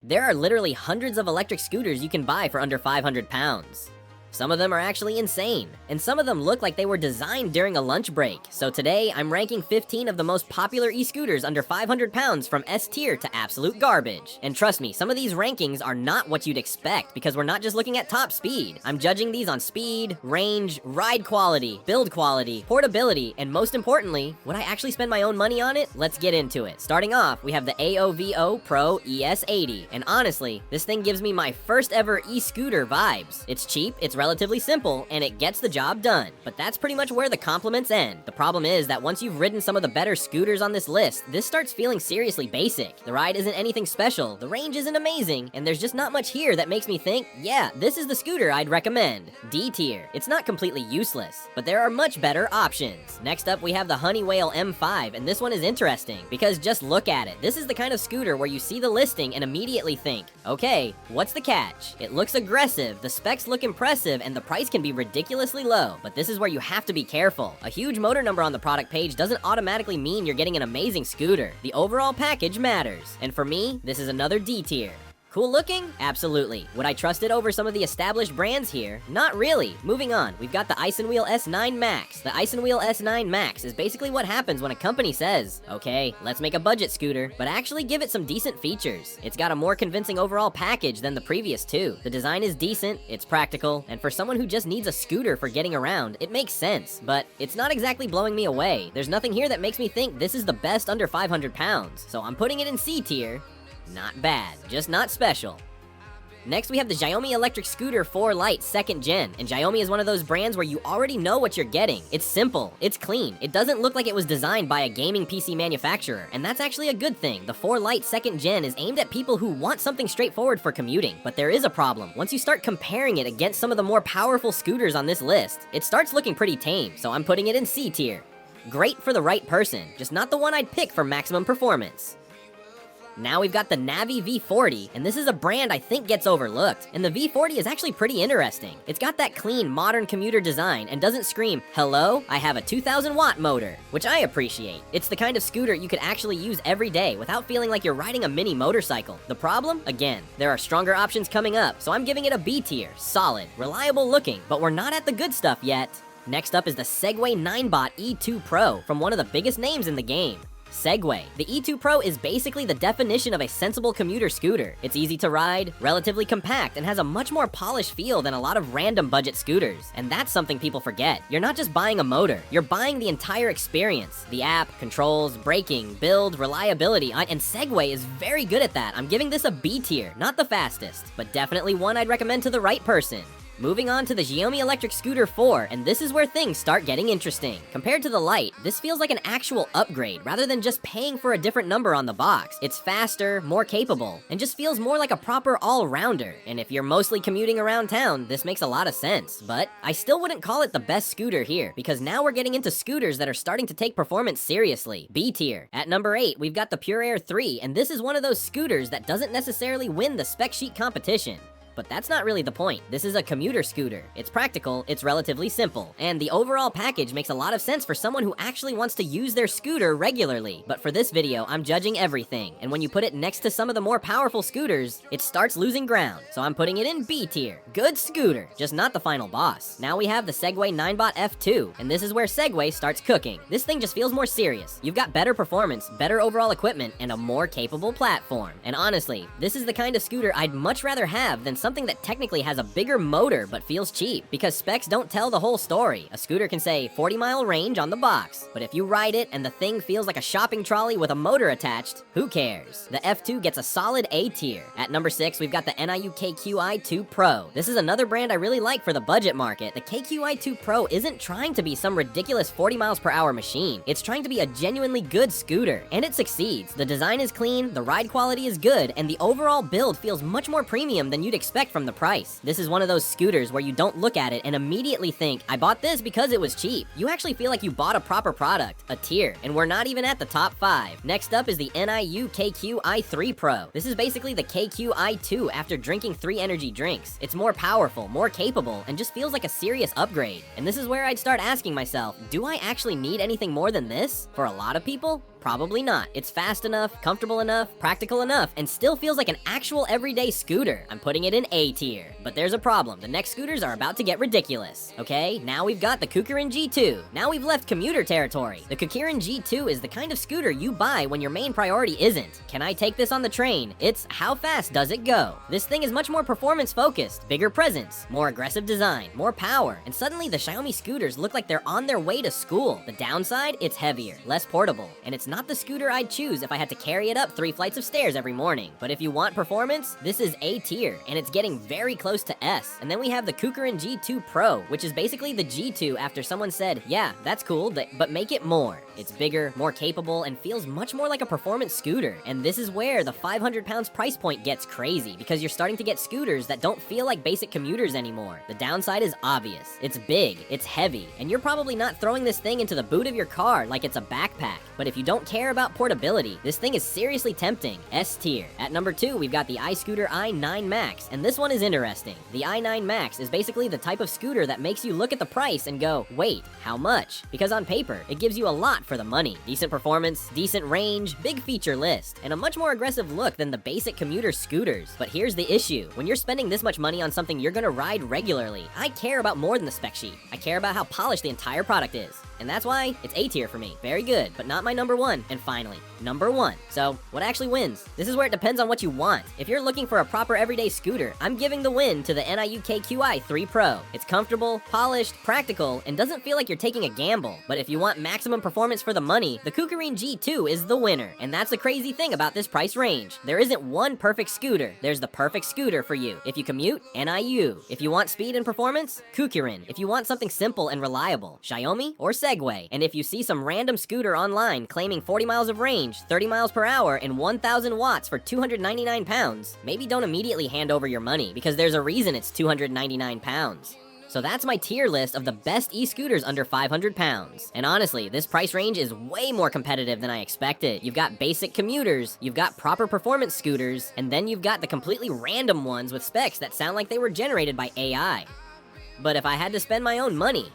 There are literally hundreds of electric scooters you can buy for under 500 pounds. Some of them are actually insane, and some of them look like they were designed during a lunch break. So today, I'm ranking 15 of the most popular e-scooters under 500 pounds from S tier to absolute garbage. And trust me, some of these rankings are not what you'd expect, because we're not just looking at top speed. I'm judging these on speed, range, ride quality, build quality, portability, and most importantly, would I actually spend my own money on it? Let's get into it. Starting off, we have the AOVO Pro ES80, and honestly, this thing gives me my first ever e-scooter vibes. It's cheap, it's relatively simple, and it gets the job done. But that's pretty much where the compliments end. The problem is that once you've ridden some of the better scooters on this list, this starts feeling seriously basic. The ride isn't anything special, the range isn't amazing, and there's just not much here that makes me think, yeah, this is the scooter I'd recommend. D tier. It's not completely useless, but there are much better options. Next up, we have the Honeywell M5, and this one is interesting, because just look at it. This is the kind of scooter where you see the listing and immediately think, okay, what's the catch? It looks aggressive, the specs look impressive, and the price can be ridiculously low, but this is where you have to be careful. A huge motor number on the product page doesn't automatically mean you're getting an amazing scooter. The overall package matters, and for me, this is another D tier. Cool looking? Absolutely. Would I trust it over some of the established brands here? Not really. Moving on, we've got the Wheel S9 Max. The Wheel S9 Max is basically what happens when a company says, okay, let's make a budget scooter, but actually give it some decent features. It's got a more convincing overall package than the previous two. The design is decent, it's practical, and for someone who just needs a scooter for getting around, it makes sense, but it's not exactly blowing me away. There's nothing here that makes me think this is the best under 500 pounds, so I'm putting it in C tier. Not bad, just not special. Next, we have the Xiaomi Electric Scooter 4 Lite 2nd Gen, and Xiaomi is one of those brands where you already know what you're getting. It's simple, it's clean, it doesn't look like it was designed by a gaming PC manufacturer, and that's actually a good thing. The 4 Lite 2nd Gen is aimed at people who want something straightforward for commuting, but there is a problem. Once you start comparing it against some of the more powerful scooters on this list, it starts looking pretty tame, so I'm putting it in C tier. Great for the right person, just not the one I'd pick for maximum performance. Now we've got the Navi V40, and this is a brand I think gets overlooked, and the V40 is actually pretty interesting. It's got that clean, modern commuter design and doesn't scream, hello, I have a 2,000 watt motor, which I appreciate. It's the kind of scooter you could actually use every day without feeling like you're riding a mini motorcycle. The problem? Again, there are stronger options coming up, so I'm giving it a B tier, solid, reliable looking, but we're not at the good stuff yet. Next up is the Segway Ninebot E2 Pro from one of the biggest names in the game. Segway. The E2 Pro is basically the definition of a sensible commuter scooter. It's easy to ride, relatively compact, and has a much more polished feel than a lot of random budget scooters. And that's something people forget. You're not just buying a motor, you're buying the entire experience. The app, controls, braking, build, reliability, and Segway is very good at that. I'm giving this a B tier, not the fastest, but definitely one I'd recommend to the right person. Moving on to the Xiaomi Electric Scooter 4, and this is where things start getting interesting. Compared to the Lite, this feels like an actual upgrade rather than just paying for a different number on the box. It's faster, more capable, and just feels more like a proper all-rounder. And if you're mostly commuting around town, this makes a lot of sense. But I still wouldn't call it the best scooter here, because now we're getting into scooters that are starting to take performance seriously. B tier. At number 8, we've got the Pure Air 3, and this is one of those scooters that doesn't necessarily win the spec sheet competition. But that's not really the point. This is a commuter scooter. It's practical, it's relatively simple, and the overall package makes a lot of sense for someone who actually wants to use their scooter regularly. But for this video, I'm judging everything, and when you put it next to some of the more powerful scooters, it starts losing ground, so I'm putting it in B tier. Good scooter, just not the final boss. Now we have the Segway Ninebot F2, and this is where Segway starts cooking. This thing just feels more serious. You've got better performance, better overall equipment, and a more capable platform. And honestly, this is the kind of scooter I'd much rather have than something that technically has a bigger motor but feels cheap, because specs don't tell the whole story. A scooter can say 40-mile range on the box, but if you ride it and the thing feels like a shopping trolley with a motor attached, who cares? The F2 gets a solid A tier. At number 6, we've got the NIU KQi2 Pro. This is another brand I really like for the budget market. The KQi2 Pro isn't trying to be some ridiculous 40 miles per hour machine. It's trying to be a genuinely good scooter, and it succeeds. The design is clean, the ride quality is good, and the overall build feels much more premium than you'd expect from the price. This is one of those scooters where you don't look at it and immediately think, I bought this because it was cheap. You actually feel like you bought a proper product, a tier, and we're not even at the top 5. Next up is the NIU KQi3 Pro. This is basically the KQi2 after drinking 3 energy drinks. It's more powerful, more capable, and just feels like a serious upgrade. And this is where I'd start asking myself, do I actually need anything more than this? For a lot of people, Probably not. It's fast enough, comfortable enough, practical enough, and still feels like an actual everyday scooter. I'm putting it in A tier. But there's a problem. The next scooters are about to get ridiculous. Okay, now we've got the KuKirin G2. Now we've left commuter territory. The KuKirin G2 is the kind of scooter you buy when your main priority isn't, can I take this on the train? It's how fast does it go? This thing is much more performance focused, bigger presence, more aggressive design, more power, and suddenly the Xiaomi scooters look like they're on their way to school. The downside, it's heavier, less portable, and it's not the scooter I'd choose if I had to carry it up 3 flights of stairs every morning. But if you want performance, this is A tier, and it's getting very close to S. And then we have the KuKirin G2 Pro, which is basically the G2 after someone said, yeah, that's cool, but make it more. It's bigger, more capable, and feels much more like a performance scooter. And this is where the 500 pounds price point gets crazy, because you're starting to get scooters that don't feel like basic commuters anymore. The downside is obvious. It's big, it's heavy, and you're probably not throwing this thing into the boot of your car like it's a backpack. But if you don't care about portability, this thing is seriously tempting. S tier. At number 2, we've got the iScooter i9 Max, and this one is interesting. The i9 Max is basically the type of scooter that makes you look at the price and go, wait, how much? Because on paper, it gives you a lot for the money. Decent performance, decent range, big feature list, and a much more aggressive look than the basic commuter scooters. But here's the issue. When you're spending this much money on something you're gonna ride regularly, I care about more than the spec sheet. I care about how polished the entire product is. And that's why it's A tier for me. Very good, but not my number 1. And finally, number 1. So, what actually wins? This is where it depends on what you want. If you're looking for a proper everyday scooter, I'm giving the win to the NIU-KQi3 Pro. It's comfortable, polished, practical, and doesn't feel like you're taking a gamble. But if you want maximum performance for the money, the KuKirin G2 is the winner. And that's the crazy thing about this price range. There isn't one perfect scooter. There's the perfect scooter for you. If you commute, NIU. If you want speed and performance, KuKirin. If you want something simple and reliable, Xiaomi or Segway. And if you see some random scooter online claiming 40 miles of range, 30 miles per hour, and 1,000 watts for 299 pounds, maybe don't immediately hand over your money, because there's a reason it's 299 pounds. So that's my tier list of the best e-scooters under 500 pounds. And honestly, this price range is way more competitive than I expected. You've got basic commuters, you've got proper performance scooters, and then you've got the completely random ones with specs that sound like they were generated by AI. But if I had to spend my own money,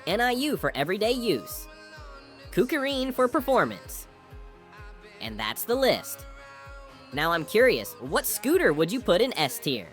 NIU for everyday use, KuKirin for performance. And that's the list. Now I'm curious, what scooter would you put in S tier?